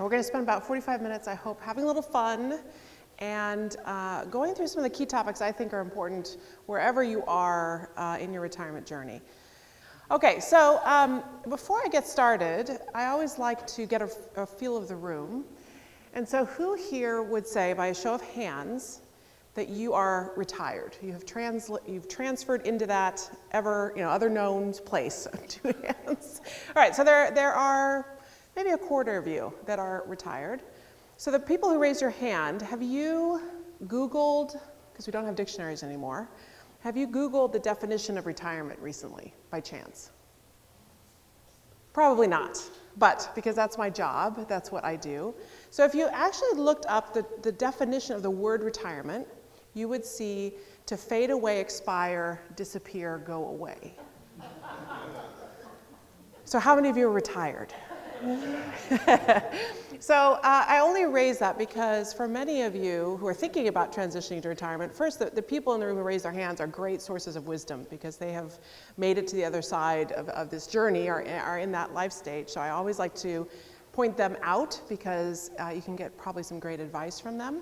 We're going to spend about 45 minutes, I hope, having a little fun and going through some of the key topics I think are important wherever you are in your retirement journey. Okay, so before I get started, I always like to get a feel of the room. And so who here would say, by a show of hands, that you are retired? You've transferred into that other known place. 2 hands. All right, so there are maybe a quarter of you that are retired. So the people who raised your hand, have you Googled, because we don't have dictionaries anymore, have you Googled the definition of retirement recently, by chance? Probably not, but because that's my job, that's what I do. So if you actually looked up the definition of the word retirement, you would see to fade away, expire, disappear, go away. So how many of you are retired? So I only raise that because for many of you who are thinking about transitioning to retirement, first, the people in the room who raise their hands are great sources of wisdom because they have made it to the other side of this journey, are in that life stage. So I always like to point them out because you can get probably some great advice from them.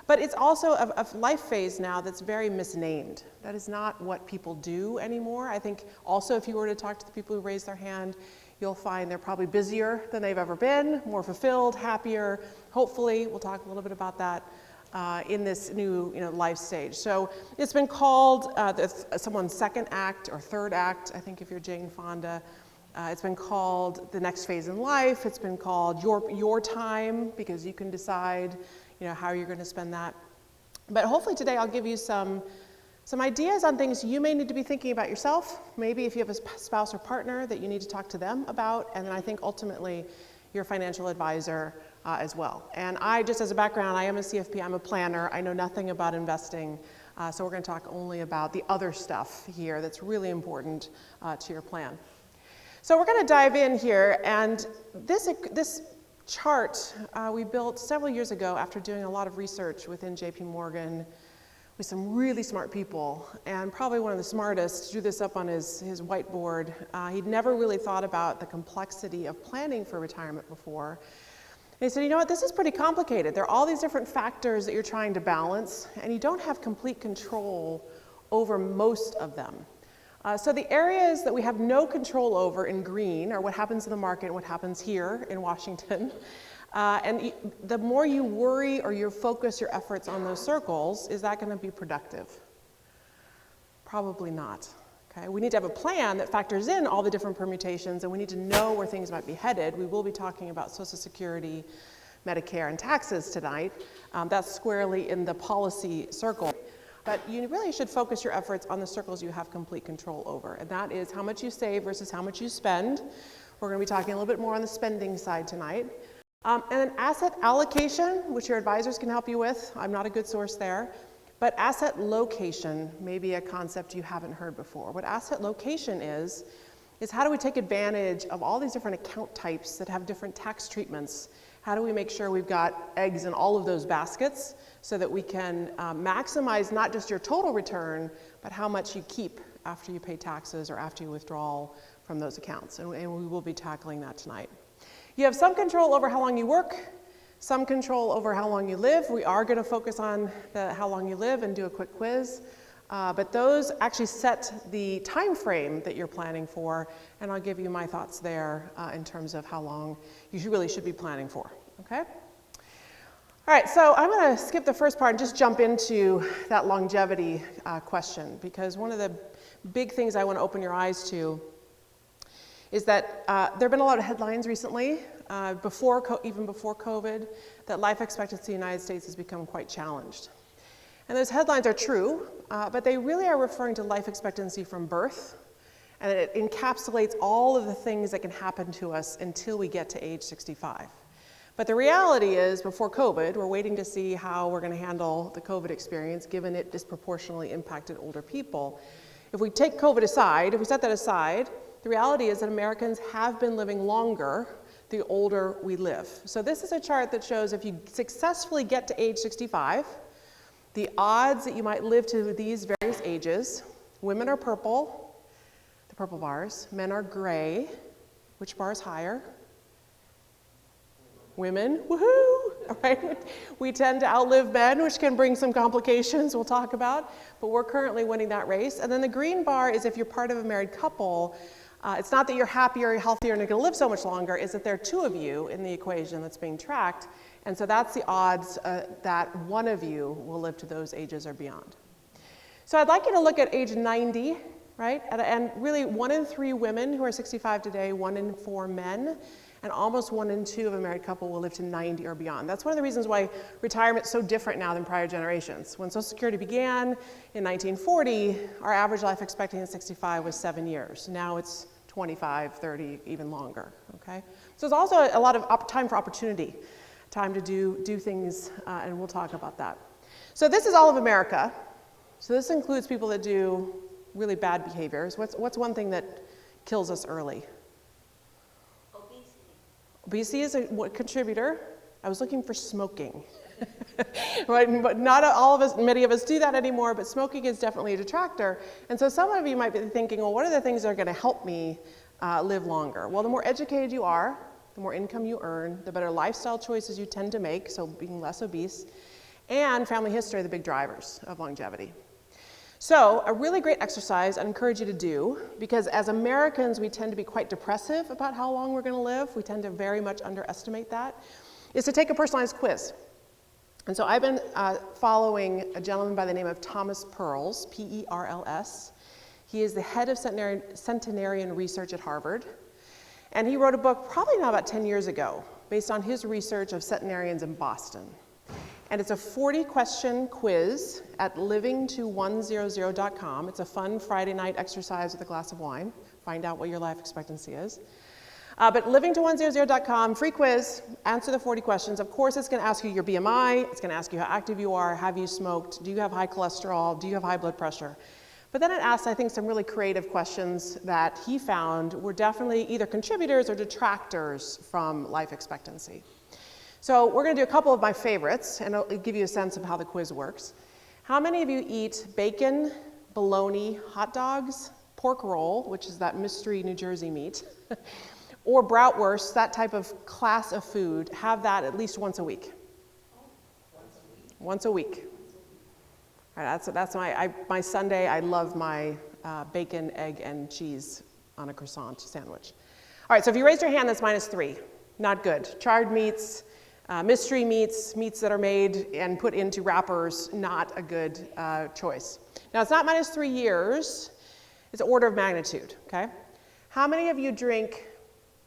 But it's also a life phase now that's very misnamed. That is not what people do anymore. I think also if you were to talk to the people who raised their hand, you'll find they're probably busier than they've ever been, more fulfilled, happier. Hopefully, we'll talk a little bit about that in this new life stage. So it's been called someone's second act or third act, I think if you're Jane Fonda. It's been called the next phase in life. It's been called your time because you can decide how you're going to spend that. But hopefully today I'll give you some ideas on things you may need to be thinking about yourself. Maybe if you have a spouse or partner that you need to talk to them about. And then I think ultimately your financial advisor as well. And I, just as a background, I am a CFP, I'm a planner. I know nothing about investing. So we're going to talk only about the other stuff here that's really important to your plan. So we're going to dive in here. And this chart we built several years ago after doing a lot of research within JP Morgan with some really smart people, and probably one of the smartest drew this up on his whiteboard. He'd never really thought about the complexity of planning for retirement before. And he said, you know what, this is pretty complicated. There are all these different factors that you're trying to balance, and you don't have complete control over most of them. So the areas that we have no control over in green are what happens in the market, what happens here in Washington. And the more you worry or you focus your efforts on those circles, is that going to be productive? Probably not. Okay? We need to have a plan that factors in all the different permutations, and we need to know where things might be headed. We will be talking about Social Security, Medicare, and taxes tonight. That's squarely in the policy circle. But you really should focus your efforts on the circles you have complete control over, and that is how much you save versus how much you spend. We're going to be talking a little bit more on the spending side tonight. And then asset allocation, which your advisors can help you with. I'm not a good source there. But asset location may be a concept you haven't heard before. What asset location is how do we take advantage of all these different account types that have different tax treatments? How do we make sure we've got eggs in all of those baskets so that we can maximize not just your total return, but how much you keep after you pay taxes or after you withdraw from those accounts? And we will be tackling that tonight. You have some control over how long you work, some control over how long you live. We are going to focus on how long you live and do a quick quiz. But those actually set the time frame that you're planning for, and I'll give you my thoughts there in terms of how long you really should be planning for. Okay? All right, so I'm going to skip the first part and just jump into that longevity question, because one of the big things I want to open your eyes to is that there have been a lot of headlines recently, even before COVID, that life expectancy in the United States has become quite challenged. And those headlines are true, but they really are referring to life expectancy from birth, and it encapsulates all of the things that can happen to us until we get to age 65. But the reality is, before COVID, we're waiting to see how we're going to handle the COVID experience, given it disproportionately impacted older people. If we take COVID aside, if we set that aside, the reality is that Americans have been living longer the older we live. So this is a chart that shows if you successfully get to age 65, the odds that you might live to these various ages. Women are purple, the purple bars. Men are gray. Which bar is higher? Women, woohoo, right? We tend to outlive men, which can bring some complications we'll talk about, but we're currently winning that race. And then the green bar is if you're part of a married couple, it's not that you're happier, healthier, and you're gonna live so much longer, it's that there are two of you in the equation that's being tracked, and so that's the odds that one of you will live to those ages or beyond. So I'd like you to look at age 90, right? And really 1 in 3 women who are 65 today, 1 in 4 men, and almost 1 in 2 of a married couple will live to 90 or beyond. That's one of the reasons why retirement is so different now than prior generations. When Social Security began in 1940, our average life expectancy at 65 was 7 years. Now it's 25, 30, even longer, okay? So there's also a lot of time for opportunity, time to do things, and we'll talk about that. So this is all of America. So this includes people that do really bad behaviors. What's one thing that kills us early? Obesity is a contributor. I was looking for smoking. Right? But not all of us, many of us do that anymore, but smoking is definitely a detractor. And so some of you might be thinking, well, what are the things that are going to help me live longer? Well, the more educated you are, the more income you earn, the better lifestyle choices you tend to make, so being less obese, and family history are the big drivers of longevity. So a really great exercise I encourage you to do, because as Americans we tend to be quite depressive about how long we're going to live. We tend to very much underestimate that, is to take a personalized quiz. And so I've been following a gentleman by the name of Thomas Perls, P-E-R-L-S. He is the head of centenarian research at Harvard. And he wrote a book probably now about 10 years ago based on his research of centenarians in Boston. And it's a 40-question quiz at livingto100.com. It's a fun Friday night exercise with a glass of wine. Find out what your life expectancy is. But livingto100.com, free quiz, answer the 40 questions. Of course, it's going to ask you your BMI. It's going to ask you how active you are. Have you smoked? Do you have high cholesterol? Do you have high blood pressure? But then it asks, I think, some really creative questions that he found were definitely either contributors or detractors from life expectancy. So we're going to do a couple of my favorites, and I'll give you a sense of how the quiz works. How many of you eat bacon, bologna, hot dogs, pork roll, which is that mystery New Jersey meat, or bratwurst, that type of class of food, have that at least once a week? Once a week. All right, that's my Sunday. I love my bacon, egg, and cheese on a croissant sandwich. All right, so if you raise your hand, that's -3. Not good. Charred meats, mystery meats, meats that are made and put into wrappers, not a good choice. Now, it's not -3 years. It's an order of magnitude, okay? How many of you drink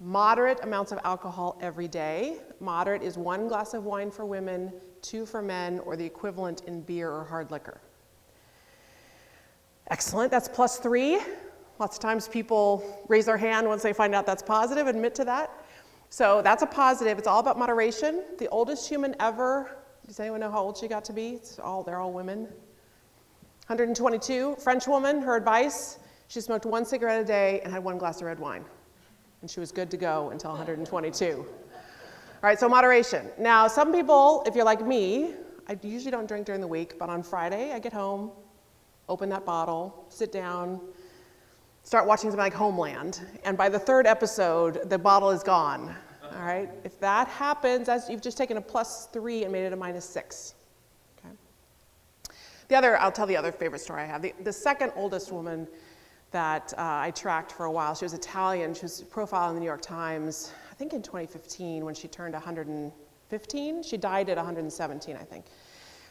moderate amounts of alcohol every day? Moderate is 1 glass of wine for women, 2 for men, or the equivalent in beer or hard liquor. Excellent, that's +3. Lots of times people raise their hand once they find out that's positive, admit to that. So that's a positive. It's all about moderation. The oldest human ever, does anyone know how old she got to be? They're all women. 122, French woman, her advice, she smoked 1 cigarette a day and had 1 glass of red wine. And she was good to go until 122. All right, so moderation. Now, some people, if you're like me, I usually don't drink during the week, but on Friday I get home, open that bottle, sit down, start watching something like Homeland, and by the 3rd episode, the bottle is gone. All right, if that happens, you've just taken a +3 and made it a -6. Okay. I'll tell the other favorite story I have. The second oldest woman that I tracked for a while, she was Italian. She was profiled in the New York Times, I think in 2015 when she turned 115. She died at 117, I think.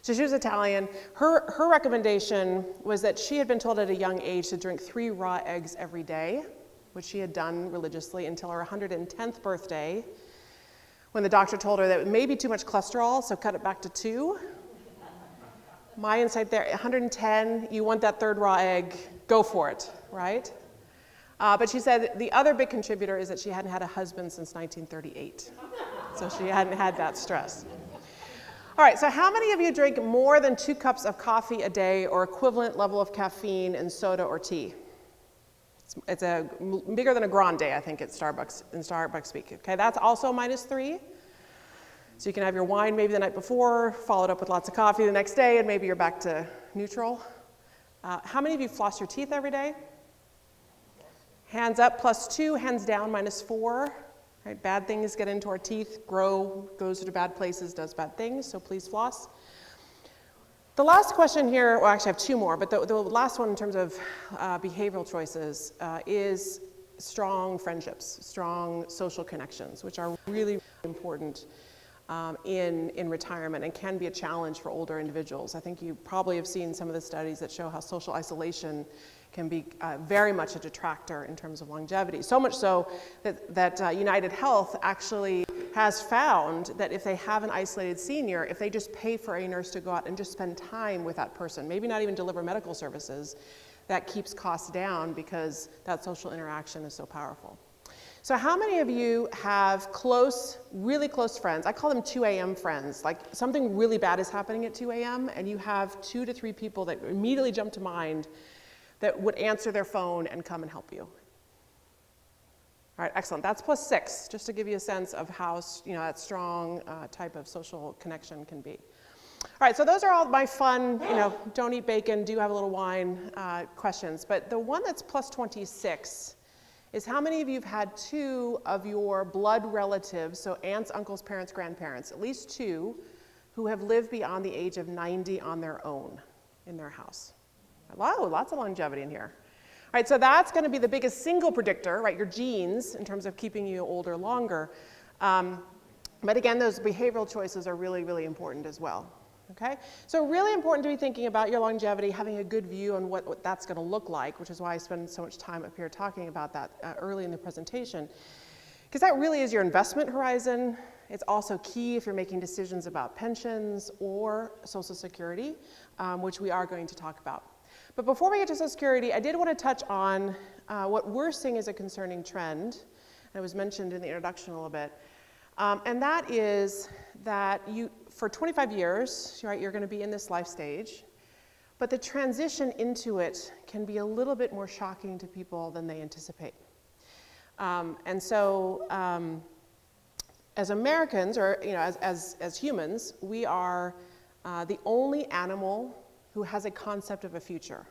So she was Italian. Her recommendation was that she had been told at a young age to drink 3 raw eggs every day, which she had done religiously until her 110th birthday, when the doctor told her that it may be too much cholesterol, so cut it back to 2. My insight there, 110, you want that 3rd raw egg, go for it, right? But she said the other big contributor is that she hadn't had a husband since 1938. So she hadn't had that stress. All right, so how many of you drink more than 2 cups of coffee a day or equivalent level of caffeine in soda or tea? It's bigger than a grande, I think, at Starbucks, in Starbucks speak. Okay, that's also -3. So you can have your wine maybe the night before, followed up with lots of coffee the next day, and maybe you're back to neutral. How many of you floss your teeth every day? Hands up, +2, hands down, -4. Right? Bad things get into our teeth, grow, goes to bad places, does bad things, so please floss. The last question here, well, actually I have two more, but the last one in terms of behavioral choices is strong friendships, strong social connections, which are really important in retirement and can be a challenge for older individuals. I think you probably have seen some of the studies that show how social isolation can be very much a detractor in terms of longevity. So much so that United Health actually has found that if they have an isolated senior, if they just pay for a nurse to go out and just spend time with that person, maybe not even deliver medical services, that keeps costs down because that social interaction is so powerful. So how many of you have close, really close friends? I call them 2 a.m. friends. Like something really bad is happening at 2 a.m. and you have 2 to 3 people that immediately jump to mind that would answer their phone and come and help you. All right, excellent. That's +6, just to give you a sense of how that strong type of social connection can be. All right, so those are all my fun, don't eat bacon, do have a little wine questions. But the one that's +26 is how many of you have had 2 of your blood relatives, so aunts, uncles, parents, grandparents, at least 2, who have lived beyond the age of 90 on their own in their house? Wow, lots of longevity in here. All right, so that's going to be the biggest single predictor, right, your genes, in terms of keeping you older longer. But again, those behavioral choices are really, really important as well. Okay? So really important to be thinking about your longevity, having a good view on what that's going to look like, which is why I spend so much time up here talking about that early in the presentation. Because that really is your investment horizon. It's also key if you're making decisions about pensions or Social Security, which we are going to talk about. But before we get to Social Security, I did want to touch on what we're seeing as a concerning trend, and it was mentioned in the introduction a little bit, and that is that for 25 years, right, you're going to be in this life stage, but the transition into it can be a little bit more shocking to people than they anticipate. And so as Americans, or as humans, we are the only animal who has a concept of a future.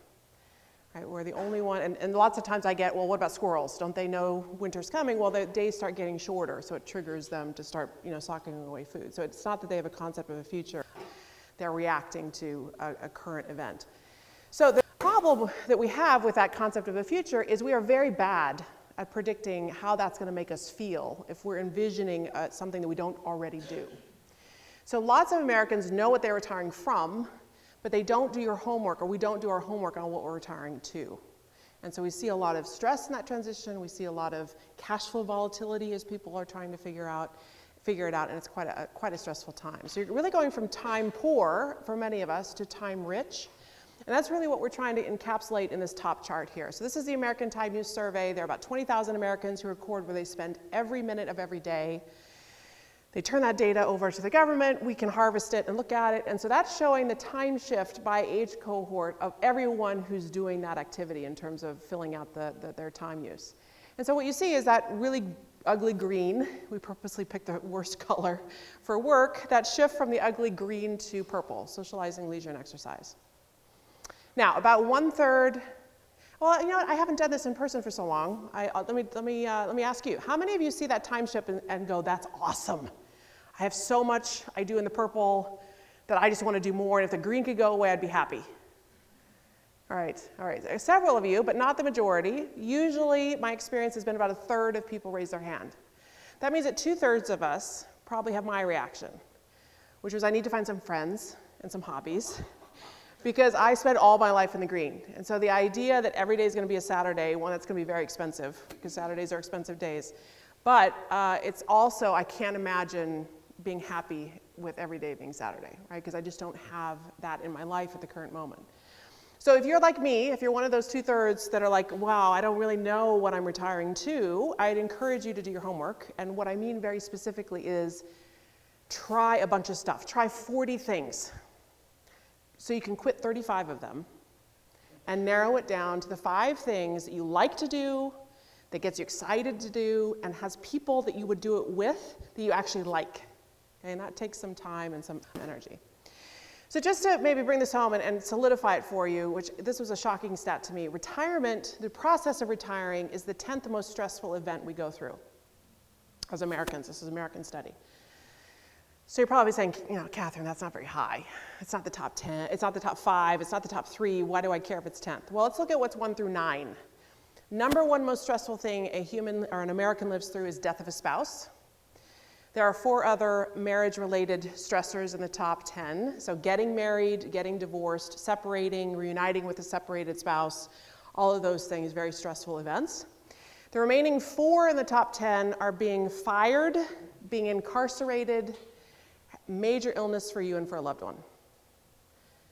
Right? We're the only one, and lots of times I get, well, what about squirrels? Don't they know winter's coming? Well, the days start getting shorter, so it triggers them to start, socking away food. So it's not that they have a concept of a future. They're reacting to a current event. So the problem that we have with that concept of a future is we are very bad at predicting how that's going to make us feel if we're envisioning something that we don't already do. So lots of Americans know what they're retiring from, but they don't do your homework, or we don't do our homework on what we're retiring to. And so we see a lot of stress in that transition. We see a lot of cash flow volatility as people are trying to figure it out, and it's quite a stressful time. So you're really going from time poor, for many of us, to time rich. And that's really what we're trying to encapsulate in this top chart here. So this is the American Time Use Survey. There are about 20,000 Americans who record where they spend every minute of every day. They turn that data over to the government, we can harvest it and look at it, and so that's showing the time shift by age cohort of everyone who's doing that activity in terms of filling out their time use. And so what you see is that really ugly green, we purposely picked the worst color for work, that shift from the ugly green to purple, socializing, leisure, and exercise. Now, about 1/3, well, you know what, I haven't done this in person for so long. Let me ask you, how many of you see that time shift and go, that's awesome? I have so much I do in the purple that I just want to do more, and if the green could go away, I'd be happy. All right. Several of you, but not the majority. Usually, my experience has been about 1/3 of people raise their hand. That means that 2/3 of us probably have my reaction, which was I need to find some friends and some hobbies, because I spent all my life in the green. And so the idea that every day is going to be a Saturday, one, that's going to be very expensive, because Saturdays are expensive days. But it's also, I can't imagine being happy with every day being Saturday, right? Because I just don't have that in my life at the current moment. So if you're like me, if you're one of those 2/3 that are like, wow, I don't really know what I'm retiring to, I'd encourage you to do your homework. And what I mean very specifically is try a bunch of stuff. Try 40 things. So you can quit 35 of them and narrow it down to the 5 things that you like to do, that gets you excited to do, and has people that you would do it with that you actually like. Okay, and that takes some time and some energy. So just to maybe bring this home and solidify it for you, which this was a shocking stat to me, retirement, the process of retiring is the 10th most stressful event we go through. as Americans. This is an American study. So you're probably saying, you know, Katherine, that's not very high. It's not the top 10, it's not the top 5, it's not the top 3. Why do I care if it's 10th? Well, let's look at what's 1 through 9. Number one most stressful thing a human or an American lives through is death of a spouse. There are 4 other marriage-related stressors in the top 10. So getting married, getting divorced, separating, reuniting with a separated spouse, all of those things, very stressful events. The remaining 4 in the top 10 are being fired, being incarcerated, major illness for you and for a loved one.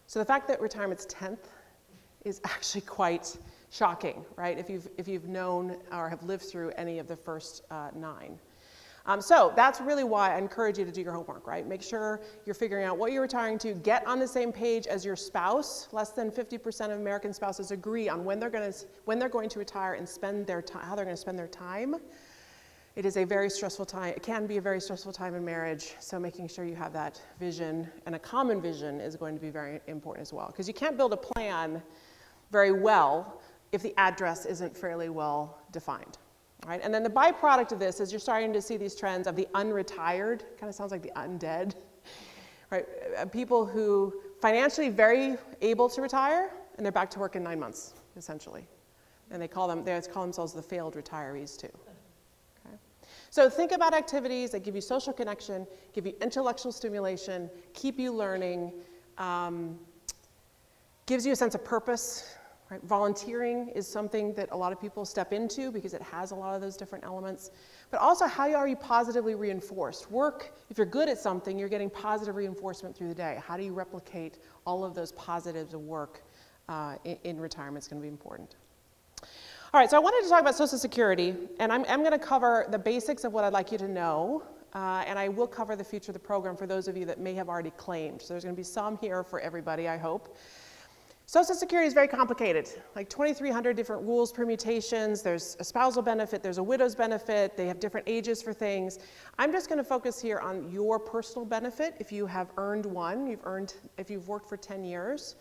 So the fact that retirement's 10th is actually quite shocking, right? If you've known or have lived through any of the first 9. So that's really why I encourage you to do your homework, right? Make sure you're figuring out what you're retiring to. Get on the same page as your spouse. Less than 50% of American spouses agree on when they're going to retire and spend their time, how they're going to spend their time. It is a very stressful time. It can be a very stressful time in marriage. So making sure you have that vision and a common vision is going to be very important as well. Because you can't build a plan very well if the address isn't fairly well defined. Right? And then the byproduct of this is you're starting to see these trends of the unretired, kind of sounds like the undead, right? People who financially very able to retire, and they're back to work in 9 months, essentially. And they call themselves the failed retirees too. Okay? So think about activities that give you social connection, give you intellectual stimulation, keep you learning, gives you a sense of purpose. Right? Volunteering is something that a lot of people step into because it has a lot of those different elements. But also, how are you positively reinforced? Work, if you're good at something, you're getting positive reinforcement through the day. How do you replicate all of those positives of work in retirement is going to be important. All right, so I wanted to talk about Social Security, and I'm going to cover the basics of what I'd like you to know, and I will cover the future of the program for those of you that may have already claimed. So there's going to be some here for everybody, I hope. Social Security is very complicated, like 2,300 different rules, permutations. There's a spousal benefit, there's a widow's benefit, they have different ages for things. I'm just going to focus here on your personal benefit. If you have earned one, if you've worked for 10 years,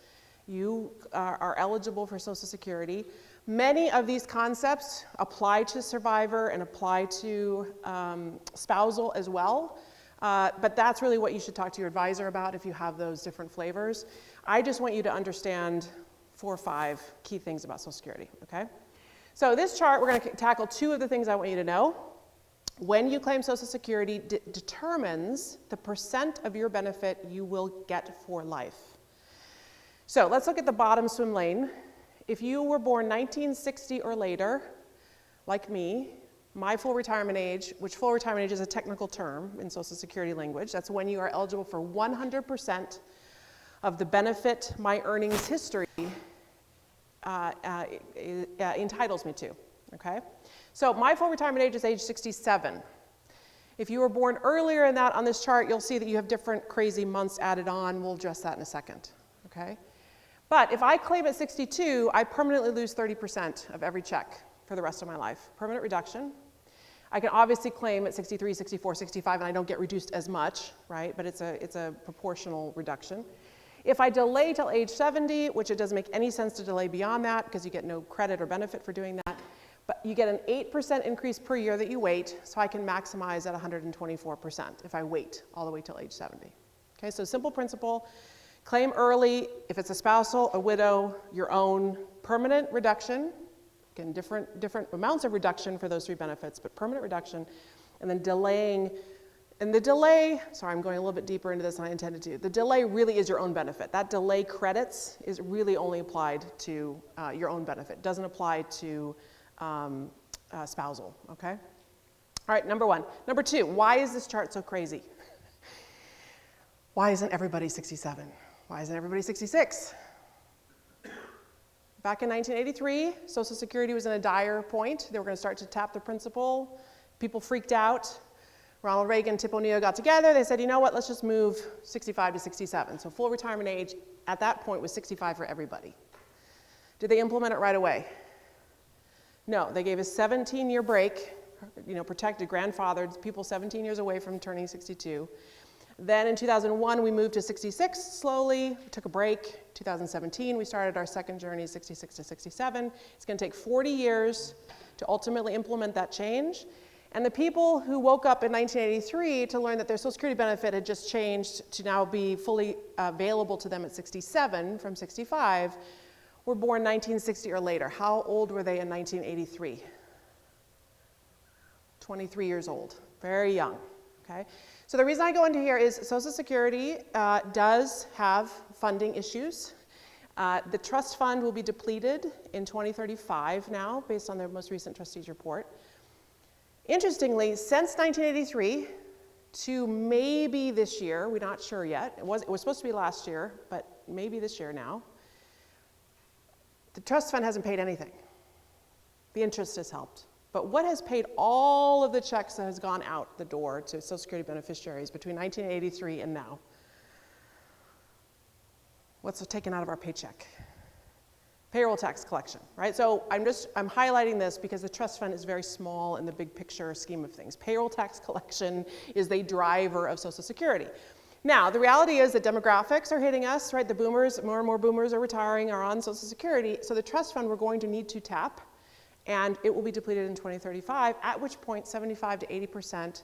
you are eligible for Social Security. Many of these concepts apply to survivor and apply to spousal as well. But that's really what you should talk to your advisor about if you have those different flavors. I just want you to understand 4 or 5 key things about Social Security, okay? So this chart, we're going to tackle 2 of the things I want you to know. When you claim Social Security determines the percent of your benefit you will get for life. So let's look at the bottom swim lane. If you were born 1960 or later, like me, my full retirement age, which full retirement age is a technical term in Social Security language, that's when you are eligible for 100% of the benefit my earnings history entitles me to, okay? So my full retirement age is age 67. If you were born earlier than that on this chart, you'll see that you have different crazy months added on. We'll address that in a second, okay? But if I claim at 62, I permanently lose 30% of every check for the rest of my life. Permanent reduction. I can obviously claim at 63, 64, 65, and I don't get reduced as much, right? But it's a proportional reduction. If I delay till age 70, which it doesn't make any sense to delay beyond that because you get no credit or benefit for doing that, but you get an 8% increase per year that you wait, so I can maximize at 124% if I wait all the way till age 70. Okay, so simple principle, claim early. If it's a spousal, a widow, your own, permanent reduction. Again, different amounts of reduction for those 3 benefits, but permanent reduction, and then delaying. And the delay, sorry, I'm going a little bit deeper into this than I intended to. The delay really is your own benefit. That delay credits is really only applied to your own benefit. It doesn't apply to spousal, okay? All right, number 1. Number 2, why is this chart so crazy? Why isn't everybody 67? Why isn't everybody 66? Back in 1983, Social Security was in a dire point. They were going to start to tap the principal. People freaked out. Ronald Reagan and Tip O'Neill got together. They said, you know what, let's just move 65 to 67. So full retirement age at that point was 65 for everybody. Did they implement it right away? No, they gave a 17-year break, protected, grandfathered people 17 years away from turning 62. Then in 2001, we moved to 66 slowly, took a break. 2017, we started our second journey, 66 to 67. It's going to take 40 years to ultimately implement that change. And the people who woke up in 1983 to learn that their Social Security benefit had just changed to now be fully available to them at 67 from 65 were born 1960 or later. How old were they in 1983? 23 years old, very young, okay? So the reason I go into here is Social Security does have funding issues. The trust fund will be depleted in 2035 now, based on their most recent trustees report. Interestingly, since 1983 to maybe this year, we're not sure yet, it was supposed to be last year, but maybe this year now, the trust fund hasn't paid anything. The interest has helped. But what has paid all of the checks that has gone out the door to Social Security beneficiaries between 1983 and now? What's taken out of our paycheck? Payroll tax collection, right? So I'm highlighting this because the trust fund is very small in the big picture scheme of things. Payroll tax collection is the driver of Social Security. Now, the reality is that demographics are hitting us, right? The boomers, more and more boomers are retiring, are on Social Security. So the trust fund we're going to need to tap, and it will be depleted in 2035, at which point 75 to 80%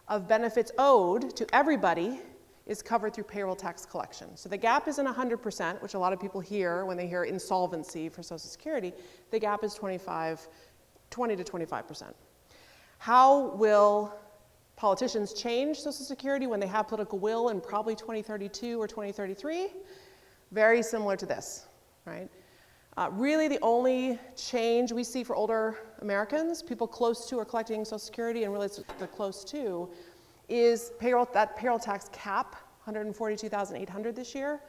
of benefits owed to everybody is covered through payroll tax collection. So the gap isn't 100%, which a lot of people hear when they hear insolvency for Social Security. The gap is 20 to 25%. How will politicians change Social Security when they have political will in probably 2032 or 2033? Very similar to this, right? Really the only change we see for older Americans, people close to or collecting Social Security and really the close to, is that payroll tax cap, $142,800 this year,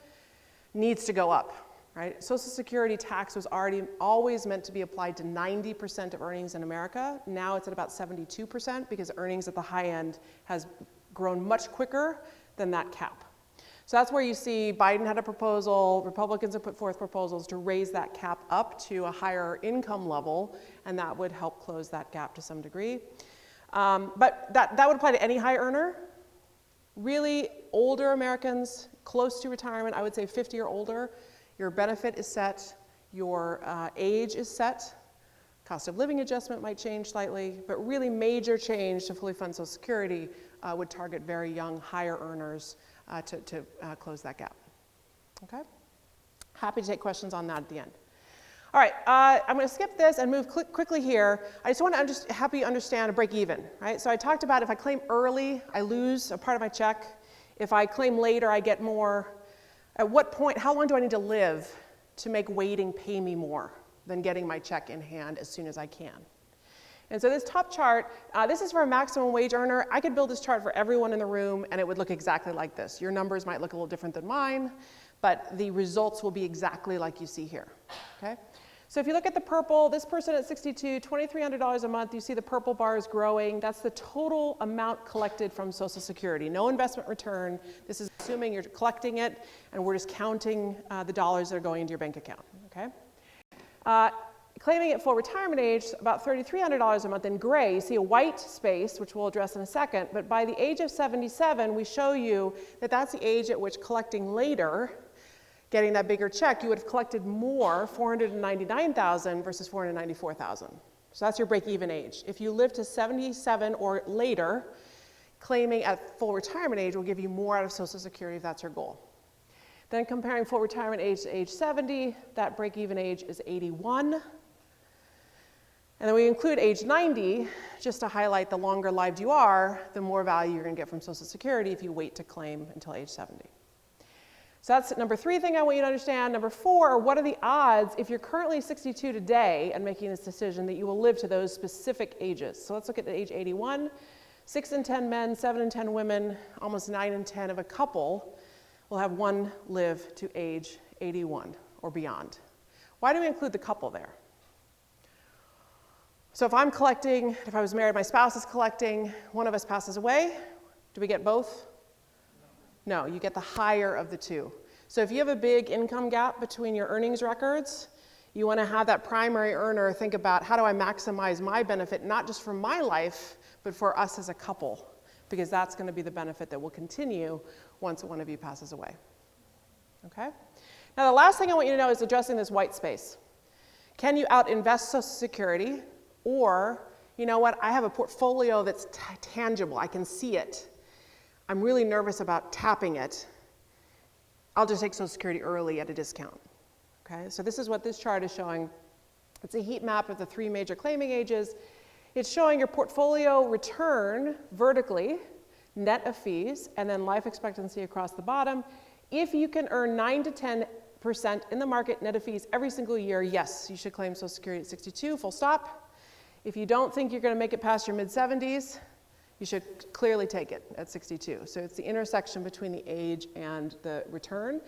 needs to go up, right? Social Security tax was always meant to be applied to 90% of earnings in America. Now it's at about 72% because earnings at the high end has grown much quicker than that cap. So that's where you see Biden had a proposal, Republicans have put forth proposals to raise that cap up to a higher income level, and that would help close that gap to some degree. But that would apply to any high earner. Really older Americans, close to retirement, I would say 50 or older, your benefit is set, your age is set, cost of living adjustment might change slightly, but really major change to fully fund Social Security would target very young, higher earners to close that gap. Okay? Happy to take questions on that at the end. All right, I'm going to skip this and move quickly here. I just want to help you understand a break even, right? So I talked about if I claim early, I lose a part of my check. If I claim later, I get more. At what point, how long do I need to live to make waiting pay me more than getting my check in hand as soon as I can? And so this top chart, this is for a maximum wage earner. I could build this chart for everyone in the room and it would look exactly like this. Your numbers might look a little different than mine, but the results will be exactly like you see here, okay? So if you look at the purple, this person at 62, $2,300 a month, you see the purple bar is growing. That's the total amount collected from Social Security. No investment return. This is assuming you're collecting it, and we're just counting the dollars that are going into your bank account, okay? Claiming at full retirement age, about $3,300 a month in gray. You see a white space, which we'll address in a second, but by the age of 77, we show you that that's the age at which collecting later, getting that bigger check, you would have collected more, $499,000 versus $494,000. So that's your break-even age. If you live to 77 or later, claiming at full retirement age will give you more out of Social Security if that's your goal. Then comparing full retirement age to age 70, that break-even age is 81. And then we include age 90, just to highlight the longer lived you are, the more value you're going to get from Social Security if you wait to claim until age 70. So that's number 3 thing I want you to understand. Number 4, what are the odds if you're currently 62 today and making this decision that you will live to those specific ages? So let's look at the age 81. 6 in 10 men, 7 in 10 women, almost 9 in 10 of a couple will have one live to age 81 or beyond. Why do we include the couple there? So if I'm collecting, if I was married, my spouse is collecting, one of us passes away, do we get both? No, you get the higher of the two. So if you have a big income gap between your earnings records, you want to have that primary earner think about how do I maximize my benefit, not just for my life, but for us as a couple, because that's going to be the benefit that will continue once one of you passes away. Okay? Now the last thing I want you to know is addressing this white space. Can you out-invest Social Security, or you know what, I have a portfolio that's tangible, I can see it. I'm really nervous about tapping it. I'll just take Social Security early at a discount. Okay, so this is what this chart is showing. It's a heat map of the 3 major claiming ages. It's showing your portfolio return vertically, net of fees, and then life expectancy across the bottom. If you can earn 9 to 10% in the market net of fees every single year, yes, you should claim Social Security at 62, full stop. If you don't think you're going to make it past your mid-70s, you should clearly take it at 62. So it's the intersection between the age and the return.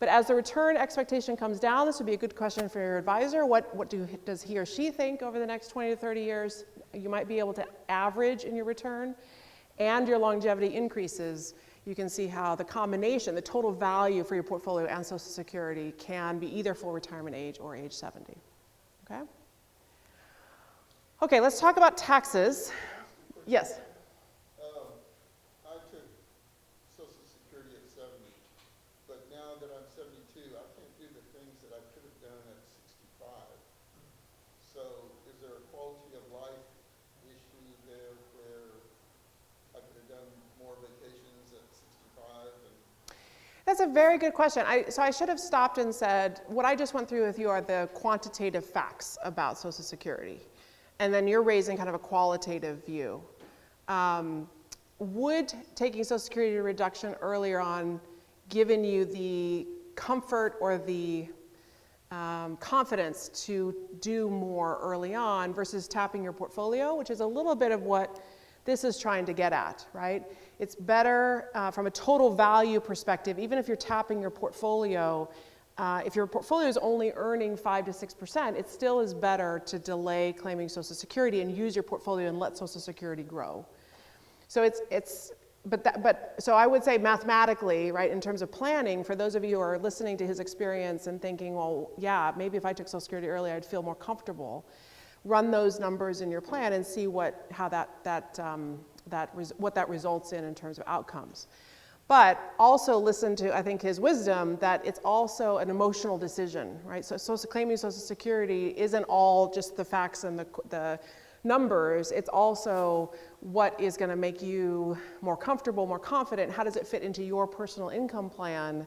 But as the return expectation comes down, this would be a good question for your advisor. What does he or she think over the next 20 to 30 years? You might be able to average in your return, and your longevity increases. You can see how the combination, the total value for your portfolio and Social Security can be either full retirement age or age 70. Okay? Okay, let's talk about taxes. Yes? I took Social Security at 70, but now that I'm 72, I can't do the things that I could have done at 65. So is there a quality of life issue there where I could have done more vacations at 65? That's a very good question. So I should have stopped and said, what I just went through with you are the quantitative facts about Social Security. And then you're raising kind of a qualitative view. Would taking Social Security reduction earlier on given you the comfort or the confidence to do more early on versus tapping your portfolio, which is a little bit of what this is trying to get at, right? It's better from a total value perspective, even if you're tapping your portfolio, if your portfolio is only earning 5 to 6%, it still is better to delay claiming Social Security and use your portfolio and let Social Security grow. So so I would say mathematically, right, in terms of planning, for those of you who are listening to his experience and thinking, well, yeah, maybe if I took Social Security early, I'd feel more comfortable. Run those numbers in your plan and see what that results in terms of outcomes. But also listen to, I think, his wisdom that it's also an emotional decision, right? So claiming Social Security isn't all just the facts and the numbers. It's also what is going to make you more comfortable, more confident. How does it fit into your personal income plan?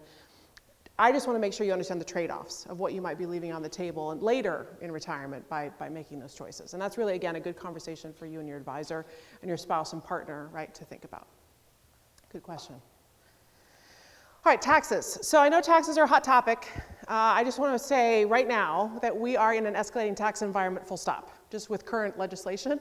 I just want to make sure you understand the trade-offs of what you might be leaving on the table and later in retirement by making those choices. And that's really, again, a good conversation for you and your advisor and your spouse and partner, right, to think about. Good question. All right, taxes. So I know taxes are a hot topic. I just want to say right now that we are in an escalating tax environment, full stop, just with current legislation.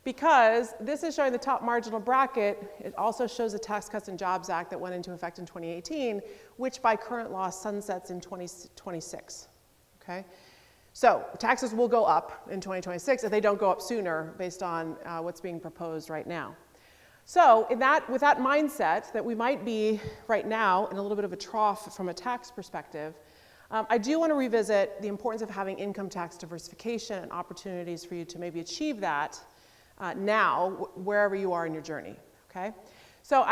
Because this is showing the top marginal bracket, it also shows the Tax Cuts and Jobs Act that went into effect in 2018, which by current law sunsets in 2026, okay? So taxes will go up in 2026 if they don't go up sooner based on what's being proposed right now. So with that mindset that we might be right now in a little bit of a trough from a tax perspective, I do want to revisit the importance of having income tax diversification and opportunities for you to maybe achieve that now, wherever you are in your journey, okay? So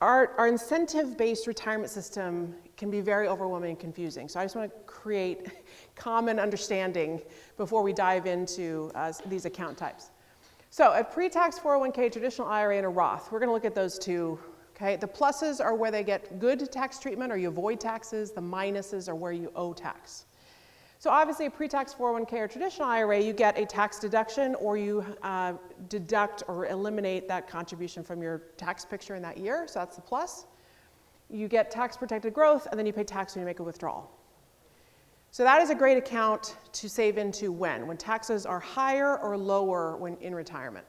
our incentive-based retirement system can be very overwhelming and confusing. So I just want to create common understanding before we dive into these account types. So a pre-tax 401k, traditional IRA, and a Roth. We're going to look at those two, okay? The pluses are where they get good tax treatment or you avoid taxes. The minuses are where you owe tax. So obviously a pre-tax 401k or traditional IRA, you get a tax deduction or you deduct or eliminate that contribution from your tax picture in that year. So that's the plus. You get tax protected growth and then you pay tax when you make a withdrawal. So that is a great account to save into when taxes are higher or lower when in retirement?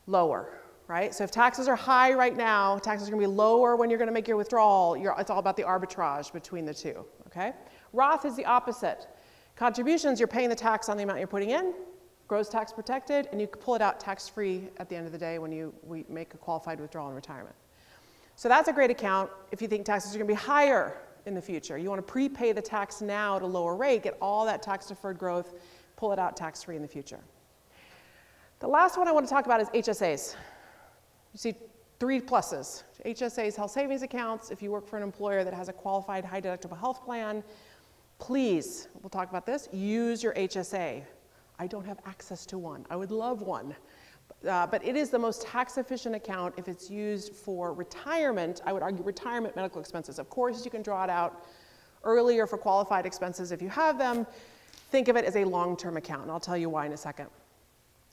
Lower, right? So if taxes are high right now, taxes are going to be lower when you're going to make your withdrawal. It's all about the arbitrage between the two, okay? Roth is the opposite. Contributions, you're paying the tax on the amount you're putting in, grows tax protected, and you can pull it out tax-free at the end of the day when we make a qualified withdrawal in retirement. So that's a great account if you think taxes are going to be higher in the future. You want to prepay the tax now at a lower rate, get all that tax-deferred growth, pull it out tax-free in the future. The last one I want to talk about is HSAs. You see 3 pluses. HSAs, health savings accounts. If you work for an employer that has a qualified high deductible health plan, please, we'll talk about this, use your HSA. I don't have access to one. I would love one. But it is the most tax efficient account if it's used for retirement, I would argue retirement medical expenses. Of course, you can draw it out earlier for qualified expenses if you have them. Think of it as a long-term account, and I'll tell you why in a second.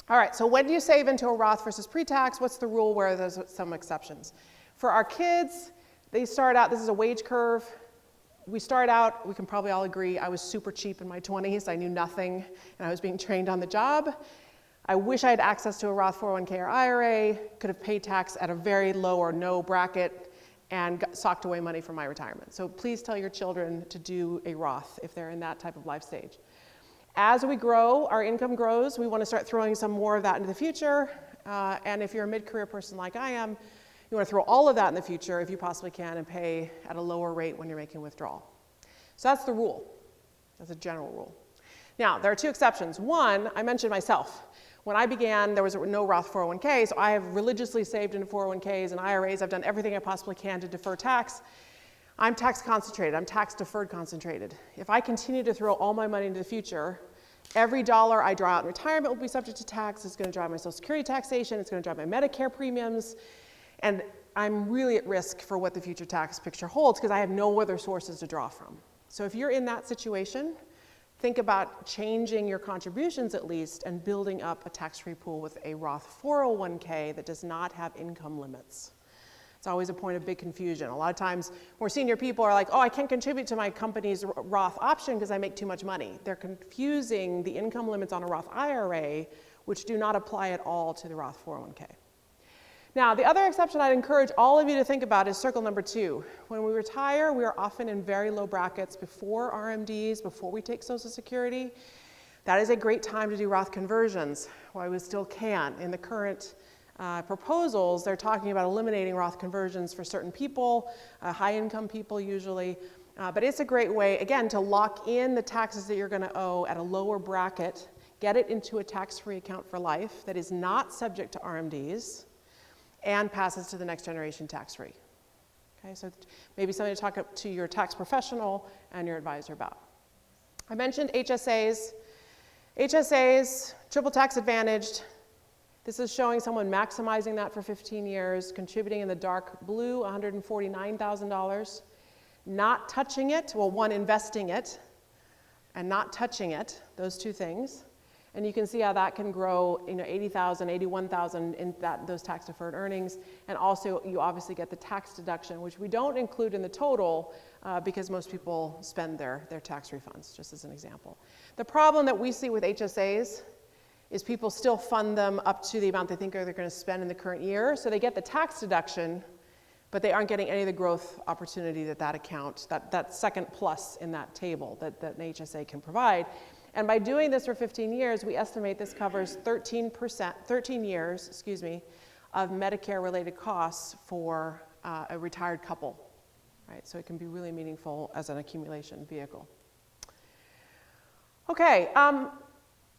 All right, so when do you save into a Roth versus pre-tax? What's the rule where there's some exceptions? For our kids, they start out, this is a wage curve. We start out, we can probably all agree, I was super cheap in my 20s. I knew nothing, and I was being trained on the job. I wish I had access to a Roth 401k or IRA, could have paid tax at a very low or no bracket, and socked away money for my retirement. So please tell your children to do a Roth if they're in that type of life stage. As we grow, our income grows, we want to start throwing some more of that into the future. And if you're a mid-career person like I am, you want to throw all of that in the future if you possibly can and pay at a lower rate when you're making withdrawal. So that's the rule. That's a general rule. Now, there are two exceptions. One, I mentioned myself. When I began, there was no Roth 401k, so I have religiously saved into 401ks and IRAs. I've done everything I possibly can to defer tax. I'm tax concentrated. I'm tax deferred concentrated. If I continue to throw all my money into the future, every dollar I draw out in retirement will be subject to tax. It's going to drive my Social Security taxation. It's going to drive my Medicare premiums. And I'm really at risk for what the future tax picture holds because I have no other sources to draw from. So if you're in that situation, think about changing your contributions at least and building up a tax-free pool with a Roth 401k that does not have income limits. It's always a point of big confusion. A lot of times more senior people are like, oh, I can't contribute to my company's Roth option because I make too much money. They're confusing the income limits on a Roth IRA, which do not apply at all to the Roth 401k. Now, the other exception I'd encourage all of you to think about is circle number 2. When we retire, we are often in very low brackets before RMDs, before we take Social Security. That is a great time to do Roth conversions, while we still can. In the current proposals, they're talking about eliminating Roth conversions for certain people, high-income people usually. But it's a great way, again, to lock in the taxes that you're going to owe at a lower bracket, get it into a tax-free account for life that is not subject to RMDs, and passes to the next generation tax-free. Okay, so maybe something to talk to your tax professional and your advisor about. I mentioned HSAs. HSAs, triple tax advantaged. This is showing someone maximizing that for 15 years, contributing in the dark blue, $149,000, not touching it, well, one, investing it, and not touching it, those two things. And you can see how that can grow, $80,000, $81,000 in those tax-deferred earnings. And also, you obviously get the tax deduction, which we don't include in the total because most people spend their tax refunds, just as an example. The problem that we see with HSAs is people still fund them up to the amount they think they're going to spend in the current year. So they get the tax deduction, but they aren't getting any of the growth opportunity that account, that second plus in that table that an HSA can provide. And by doing this for 15 years, we estimate this covers 13 years, of Medicare-related costs for a retired couple, right? So it can be really meaningful as an accumulation vehicle. Okay, I'm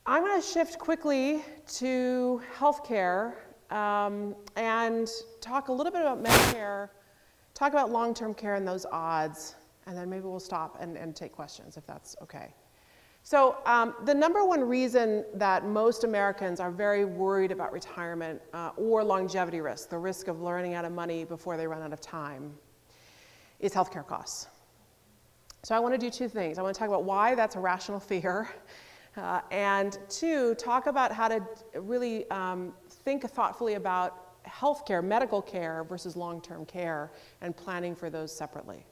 going to shift quickly to healthcare and talk a little bit about Medicare, talk about long-term care and those odds, and then maybe we'll stop and take questions if that's okay. So the number one reason that most Americans are very worried about retirement or longevity risk, the risk of running out of money before they run out of time, is healthcare costs. So I want to do two things. I want to talk about why that's a rational fear, and two, talk about how to really think thoughtfully about healthcare, medical care versus long-term care, and planning for those separately.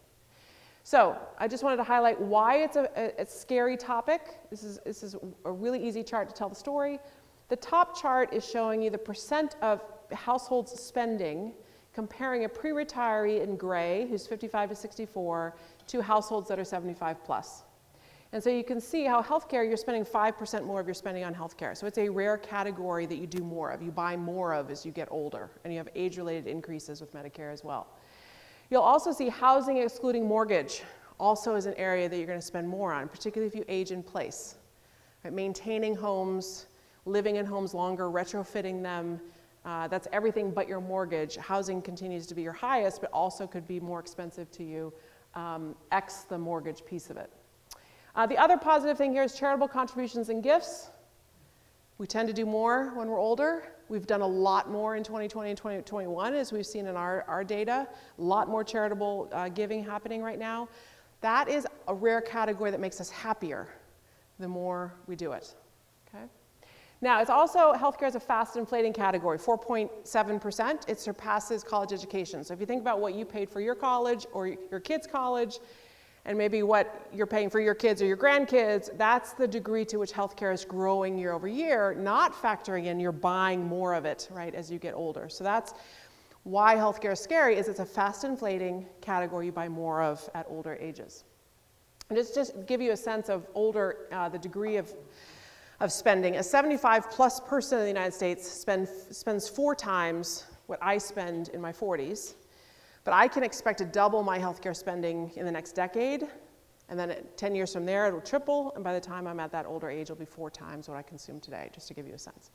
So I just wanted to highlight why it's a scary topic. This is a really easy chart to tell the story. The top chart is showing you the percent of households spending, comparing a pre-retiree in gray, who's 55 to 64, to households that are 75 plus. And so you can see how healthcare, you're spending 5% more of your spending on healthcare. So it's a rare category that you do more of, you buy more of as you get older, and you have age-related increases with Medicare as well. You'll also see housing excluding mortgage also is an area that you're going to spend more on, particularly if you age in place. Right? Maintaining homes, living in homes longer, retrofitting them, that's everything but your mortgage. Housing continues to be your highest, but also could be more expensive to you, x the mortgage piece of it. The other positive thing here is charitable contributions and gifts. We tend to do more when we're older. We've done a lot more in 2020 and 2021, as we've seen in our data. A lot more charitable giving happening right now. That is a rare category that makes us happier the more we do it. Okay? Now, it's also, healthcare is a fast inflating category, 4.7%. It surpasses college education. So if you think about what you paid for your college or your kids' college, and maybe what you're paying for your kids or your grandkids, that's the degree to which healthcare is growing year over year, not factoring in you're buying more of it, right, as you get older. So that's why healthcare is scary, is it's a fast inflating category you buy more of at older ages. And just give you a sense of older, the degree of spending. A 75+ person in the United States spends 4 times what I spend in my 40s. But I can expect to double my healthcare spending in the next decade, and then 10 years from there it'll triple, and by the time I'm at that older age it'll be 4 times what I consume today, just to give you a sense.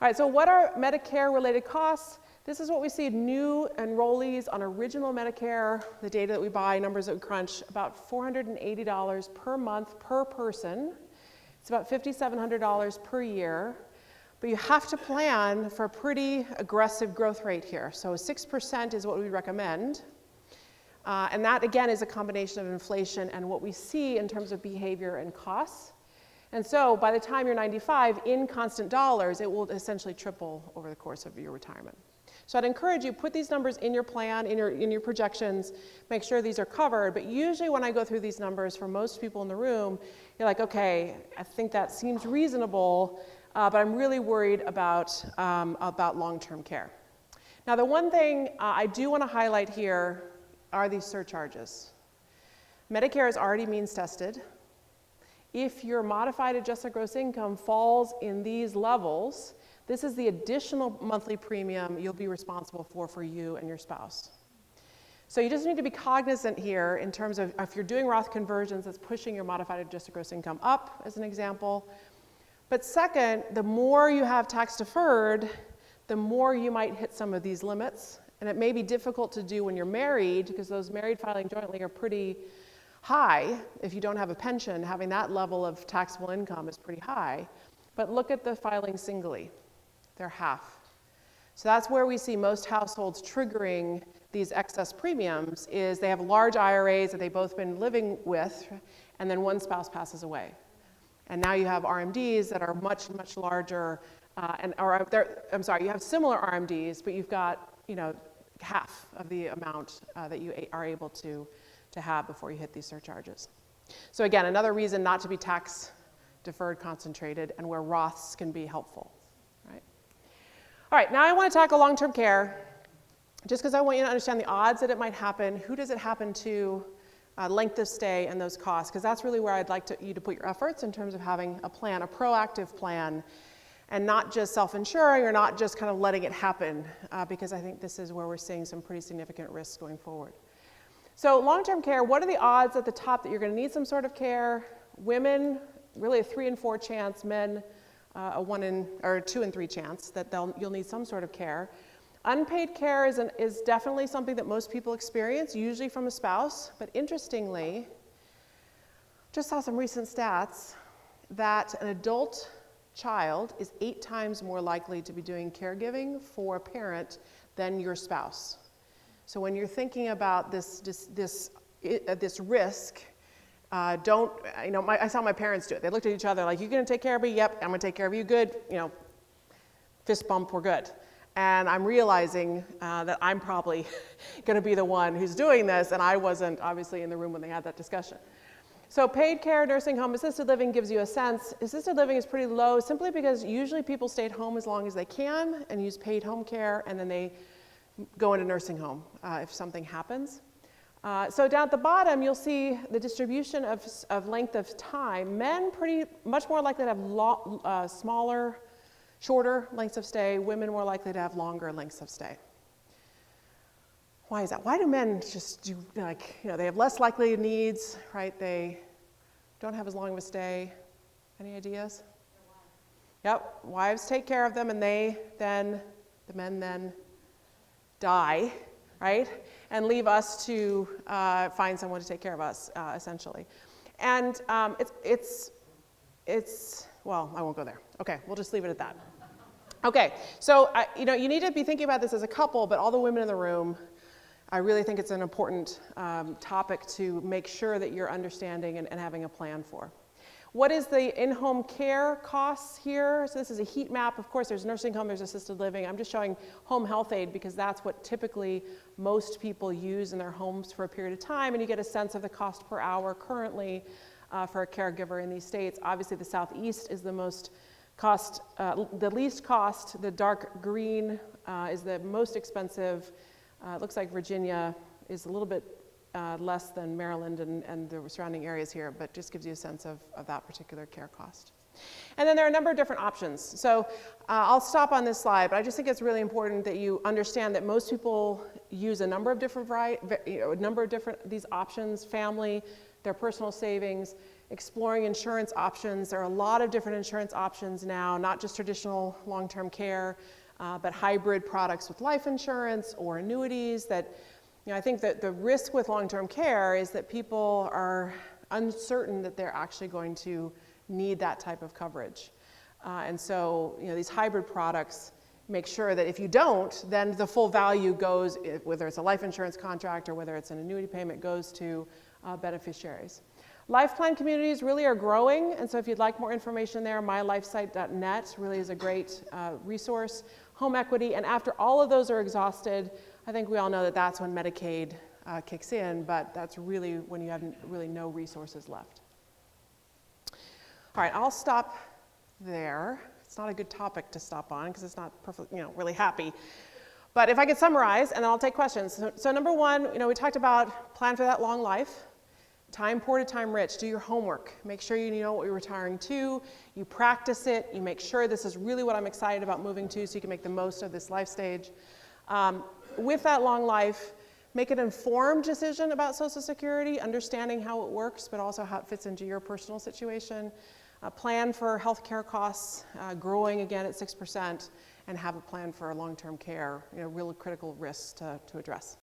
All right, so what are Medicare-related costs? This is what we see new enrollees on original Medicare, the data that we buy, numbers that we crunch, about $480 per month per person. It's about $5,700 per year. But you have to plan for a pretty aggressive growth rate here. So 6% is what we recommend. And that, again, is a combination of inflation and what we see in terms of behavior and costs. And so by the time you're 95, in constant dollars, it will essentially triple over the course of your retirement. So I'd encourage you, put these numbers in your plan, in your projections, make sure these are covered. But usually when I go through these numbers, for most people in the room, you're like, okay, I think that seems reasonable. But I'm really worried about long-term care. Now, the one thing I do want to highlight here are these surcharges. Medicare is already means tested. If your modified adjusted gross income falls in these levels, this is the additional monthly premium you'll be responsible for you and your spouse. So you just need to be cognizant here in terms of if you're doing Roth conversions, that's pushing your modified adjusted gross income up, as an example. But second, the more you have tax deferred, the more you might hit some of these limits. And it may be difficult to do when you're married, because those married filing jointly are pretty high. If you don't have a pension, having that level of taxable income is pretty high. But look at the filing singly. They're half. So that's where we see most households triggering these excess premiums, is they have large IRAs that they've both been living with, and then one spouse passes away. And now you have RMDs that are much, much larger, you have similar RMDs, but you've got, half of the amount that you are able to have before you hit these surcharges. So again, another reason not to be tax deferred concentrated, and where Roths can be helpful, right? All right, now I want to tackle long-term care, just because I want you to understand the odds that it might happen, who does it happen to, length of stay, and those costs, because that's really where I'd like you to put your efforts in terms of having a plan, a proactive plan, and not just self-insuring or not just kind of letting it happen, because I think this is where we're seeing some pretty significant risks going forward. So long-term care, what are the odds at the top that you're going to need some sort of care? Women, really a 3 in 4 chance, men, a 2 in 3 chance that you'll need some sort of care. Unpaid care is definitely something that most people experience, usually from a spouse. But interestingly, just saw some recent stats that an adult child is 8 times more likely to be doing caregiving for a parent than your spouse. So when you're thinking about this risk, I saw my parents do it. They looked at each other like, "You going to take care of me?" "Yep, I'm going to take care of you." "Good." Fist bump, we're good. And I'm realizing that I'm probably going to be the one who's doing this, and I wasn't obviously in the room when they had that discussion. So paid care, nursing home, assisted living gives you a sense. Assisted living is pretty low simply because usually people stay at home as long as they can and use paid home care, and then they go into nursing home if something happens. So down at the bottom, you'll see the distribution of length of time. Men much more likely to have smaller, shorter lengths of stay. Women more likely to have longer lengths of stay. Why is that? Why do men just do, they have less likely needs, right? They don't have as long of a stay. Any ideas? Yep, wives take care of them, and the men then die, right? And leave us to find someone to take care of us, essentially. And well, I won't go there. Okay, we'll just leave it at that. Okay, so you need to be thinking about this as a couple, but all the women in the room, I really think it's an important topic to make sure that you're understanding and having a plan for. What is the in-home care costs here? So this is a heat map. Of course, there's nursing home, there's assisted living. I'm just showing home health aid because that's what typically most people use in their homes for a period of time, and you get a sense of the cost per hour currently for a caregiver in these states. Obviously, the Southeast is the most cost, the least cost. The dark green is the most expensive. It looks like Virginia is a little bit less than Maryland and the surrounding areas here, but just gives you a sense of that particular care cost. And then there are a number of different options. So I'll stop on this slide, but I just think it's really important that you understand that most people use a number of different these options: family, their personal savings, exploring insurance options. There are a lot of different insurance options now, not just traditional long-term care, but hybrid products with life insurance or annuities that, I think that the risk with long-term care is that people are uncertain that they're actually going to need that type of coverage. And so, these hybrid products make sure that if you don't, then the full value goes, whether it's a life insurance contract or whether it's an annuity payment, goes to beneficiaries. Life plan communities really are growing, and so if you'd like more information there, mylifesite.net really is a great resource. Home equity, and after all of those are exhausted, I think we all know that that's when Medicaid kicks in, but that's really when you have really no resources left. All right, I'll stop there. It's not a good topic to stop on because it's not perfectly, really happy. But if I could summarize, and then I'll take questions. So number one, we talked about plan for that long life. Time poor to time rich. Do your homework. Make sure you know what you're retiring to. You practice it. You make sure this is really what I'm excited about moving to so you can make the most of this life stage. With that long life, make an informed decision about Social Security, understanding how it works, but also how it fits into your personal situation. Plan for health care costs, growing again at 6%, and have a plan for long-term care, real critical risks to address.